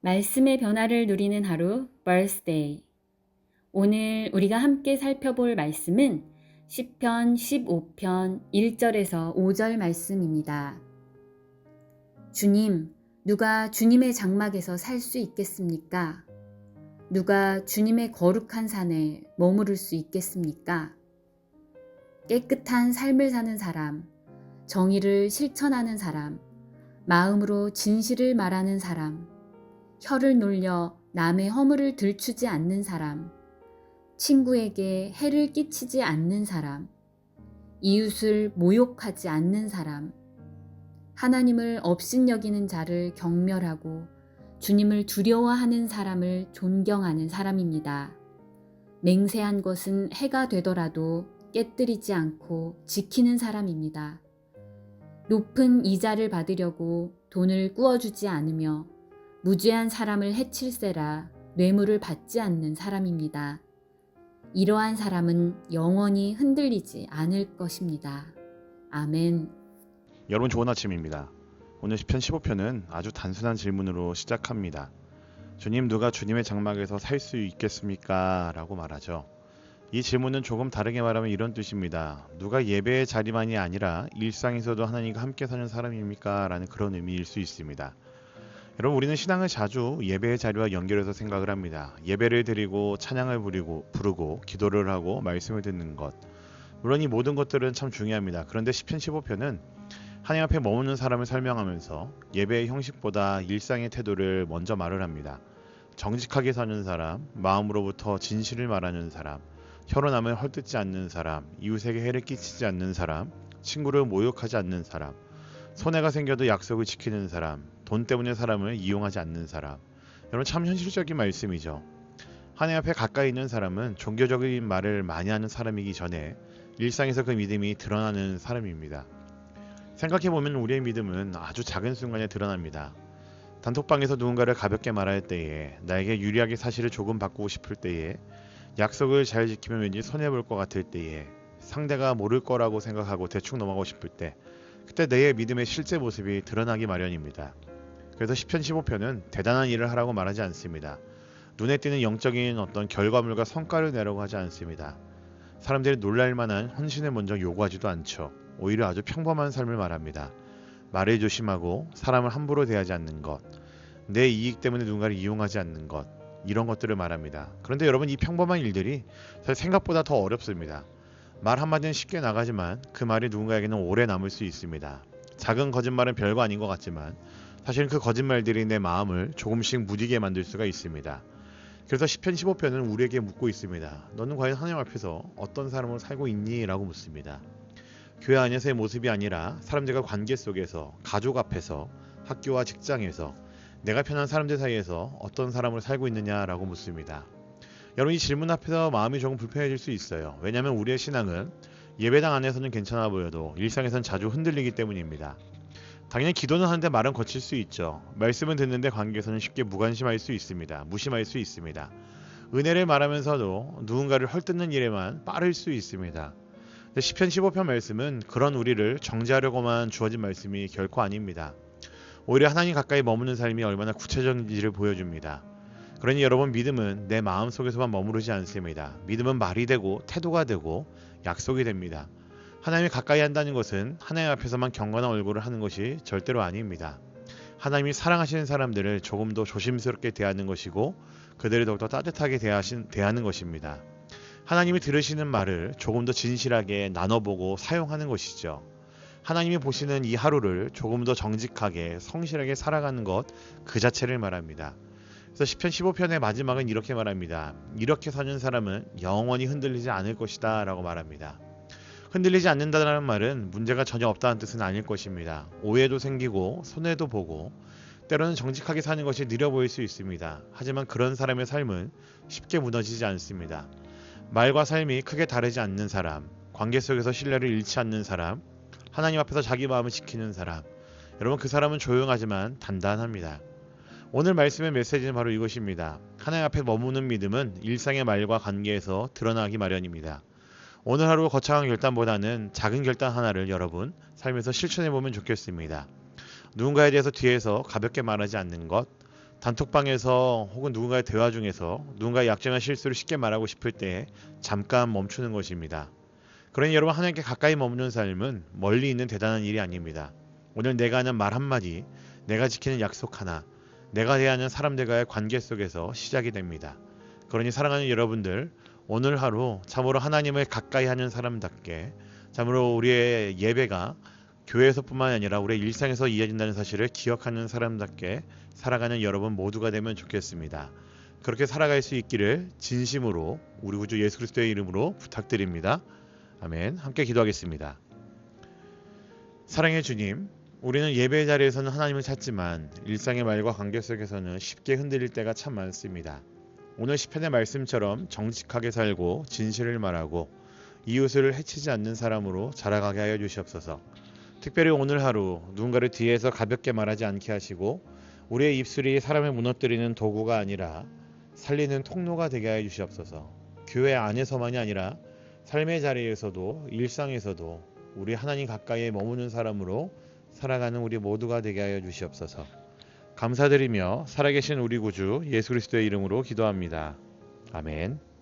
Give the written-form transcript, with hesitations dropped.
말씀의 변화를 누리는 하루, birthday. 오늘 우리가 함께 살펴볼 말씀은 시편 15편 1절에서 5절 말씀입니다. 주님, 누가 주님의 장막에서 살 수 있겠습니까? 누가 주님의 거룩한 산에 머무를 수 있겠습니까? 깨끗한 삶을 사는 사람, 정의를 실천하는 사람, 마음으로 진실을 말하는 사람, 혀를 놀려 남의 허물을 들추지 않는 사람, 친구에게 해를 끼치지 않는 사람, 이웃을 모욕하지 않는 사람, 하나님을 업신여기는 자를 경멸하고 주님을 두려워하는 사람을 존경하는 사람입니다. 맹세한 것은 해가 되더라도 깨뜨리지 않고 지키는 사람입니다. 높은 이자를 받으려고 돈을 꾸어주지 않으며 무죄한 사람을 해칠세라 뇌물을 받지 않는 사람입니다. 이러한 사람은 영원히 흔들리지 않을 것입니다. 아멘. 여러분 좋은 아침입니다. 오늘 시편 15편은 아주 단순한 질문으로 시작합니다. 주님, 누가 주님의 장막에서 살 수 있겠습니까? 라고 말하죠. 이 질문은 조금 다르게 말하면 이런 뜻입니다. 누가 예배의 자리만이 아니라 일상에서도 하나님과 함께 사는 사람입니까? 라는 그런 의미일 수 있습니다. 여러분, 우리는 신앙을 자주 예배의 자리와 연결해서 생각을 합니다. 예배를 드리고 찬양을 부르고 기도를 하고 말씀을 듣는 것. 물론 이 모든 것들은 참 중요합니다. 그런데 시편 15편은 하나님 앞에 머무는 사람을 설명하면서 예배의 형식보다 일상의 태도를 먼저 말을 합니다. 정직하게 사는 사람, 마음으로부터 진실을 말하는 사람, 혀로 남을 헐뜯지 않는 사람, 이웃에게 해를 끼치지 않는 사람, 친구를 모욕하지 않는 사람, 손해가 생겨도 약속을 지키는 사람, 돈 때문에 사람을 이용하지 않는 사람. 여러분 참 현실적인 말씀이죠. 하나님 앞에 가까이 있는 사람은 종교적인 말을 많이 하는 사람이기 전에 일상에서 그 믿음이 드러나는 사람입니다. 생각해보면 우리의 믿음은 아주 작은 순간에 드러납니다. 단톡방에서 누군가를 가볍게 말할 때에, 나에게 유리하게 사실을 조금 바꾸고 싶을 때에, 약속을 잘 지키면 왠지 손해볼 것 같을 때에, 상대가 모를 거라고 생각하고 대충 넘어가고 싶을 때, 그때 내 믿음의 실제 모습이 드러나기 마련입니다. 그래서 시편 15편은 대단한 일을 하라고 말하지 않습니다. 눈에 띄는 영적인 어떤 결과물과 성과를 내라고 하지 않습니다. 사람들이 놀랄 만한 헌신을 먼저 요구하지도 않죠. 오히려 아주 평범한 삶을 말합니다. 말을 조심하고 사람을 함부로 대하지 않는 것, 내 이익 때문에 누군가를 이용하지 않는 것, 이런 것들을 말합니다. 그런데 여러분, 이 평범한 일들이 사실 생각보다 더 어렵습니다. 말 한마디는 쉽게 나가지만 그 말이 누군가에게는 오래 남을 수 있습니다. 작은 거짓말은 별거 아닌 것 같지만 사실 그 거짓말들이 내 마음을 조금씩 무디게 만들 수가 있습니다. 그래서 시편 15편은 우리에게 묻고 있습니다. 너는 과연 하나님 앞에서 어떤 사람으로 살고 있니? 라고 묻습니다. 교회 안에서의 모습이 아니라 사람들과 관계 속에서, 가족 앞에서, 학교와 직장에서, 내가 편한 사람들 사이에서 어떤 사람으로 살고 있느냐라고 묻습니다. 여러분, 이 질문 앞에서 마음이 조금 불편해질 수 있어요. 왜냐하면 우리의 신앙은 예배당 안에서는 괜찮아 보여도 일상에서는 자주 흔들리기 때문입니다. 당연히 기도는 하는데 말은 거칠 수 있죠. 말씀은 듣는데 관계에서는 쉽게 무관심할 수 있습니다. 무심할 수 있습니다. 은혜를 말하면서도 누군가를 헐뜯는 일에만 빠를 수 있습니다. 시편 15편 말씀은 그런 우리를 정죄하려고만 주어진 말씀이 결코 아닙니다. 오히려 하나님 가까이 머무는 삶이 얼마나 구체적인지를 보여줍니다. 그러니 여러분, 믿음은 내 마음 속에서만 머무르지 않습니다. 믿음은 말이 되고 태도가 되고 약속이 됩니다. 하나님이 가까이 한다는 것은 하나님 앞에서만 경건한 얼굴을 하는 것이 절대로 아닙니다. 하나님이 사랑하시는 사람들을 조금 더 조심스럽게 대하는 것이고 그들을 더욱더 따뜻하게 대하는 것입니다. 하나님이 들으시는 말을 조금 더 진실하게 나눠보고 사용하는 것이죠. 하나님이 보시는 이 하루를 조금 더 정직하게 성실하게 살아가는 것, 그 자체를 말합니다. 그래서 시편 15편의 마지막은 이렇게 말합니다. 이렇게 사는 사람은 영원히 흔들리지 않을 것이다 라고 말합니다. 흔들리지 않는다는 말은 문제가 전혀 없다는 뜻은 아닐 것입니다. 오해도 생기고 손해도 보고 때로는 정직하게 사는 것이 느려 보일 수 있습니다. 하지만 그런 사람의 삶은 쉽게 무너지지 않습니다. 말과 삶이 크게 다르지 않는 사람, 관계 속에서 신뢰를 잃지 않는 사람, 하나님 앞에서 자기 마음을 지키는 사람, 여러분, 그 사람은 조용하지만 단단합니다. 오늘 말씀의 메시지는 바로 이것입니다. 하나님 앞에 머무는 믿음은 일상의 말과 관계에서 드러나기 마련입니다. 오늘 하루 거창한 결단보다는 작은 결단 하나를 여러분 삶에서 실천해보면 좋겠습니다. 누군가에 대해서 뒤에서 가볍게 말하지 않는 것, 단톡방에서 혹은 누군가의 대화 중에서 누군가의 약점이나 실수를 쉽게 말하고 싶을 때 잠깐 멈추는 것입니다. 그러니 여러분, 하나님께 가까이 머무는 삶은 멀리 있는 대단한 일이 아닙니다. 오늘 내가 하는 말 한마디, 내가 지키는 약속 하나, 내가 대하는 사람들과의 관계 속에서 시작이 됩니다. 그러니 사랑하는 여러분들, 오늘 하루 참으로 하나님을 가까이 하는 사람답게, 참으로 우리의 예배가 교회에서뿐만 아니라 우리의 일상에서 이어진다는 사실을 기억하는 사람답게 살아가는 여러분 모두가 되면 좋겠습니다. 그렇게 살아갈 수 있기를 진심으로 우리 구주 예수 그리스도의 이름으로 부탁드립니다. 아멘. 함께 기도하겠습니다. 사랑의 주님, 우리는 예배의 자리에서는 하나님을 찾지만 일상의 말과 관계 속에서는 쉽게 흔들릴 때가 참 많습니다. 오늘 시편의 말씀처럼 정직하게 살고 진실을 말하고 이웃을 해치지 않는 사람으로 자라가게 하여 주시옵소서. 특별히 오늘 하루 누군가를 뒤에서 가볍게 말하지 않게 하시고 우리의 입술이 사람을 무너뜨리는 도구가 아니라 살리는 통로가 되게 하여 주시옵소서. 교회 안에서만이 아니라 삶의 자리에서도 일상에서도 우리 하나님 가까이에 머무는 사람으로 살아가는 우리 모두가 되게 하여 주시옵소서. 감사드리며 살아계신 우리 구주 예수 그리스도의 이름으로 기도합니다. 아멘.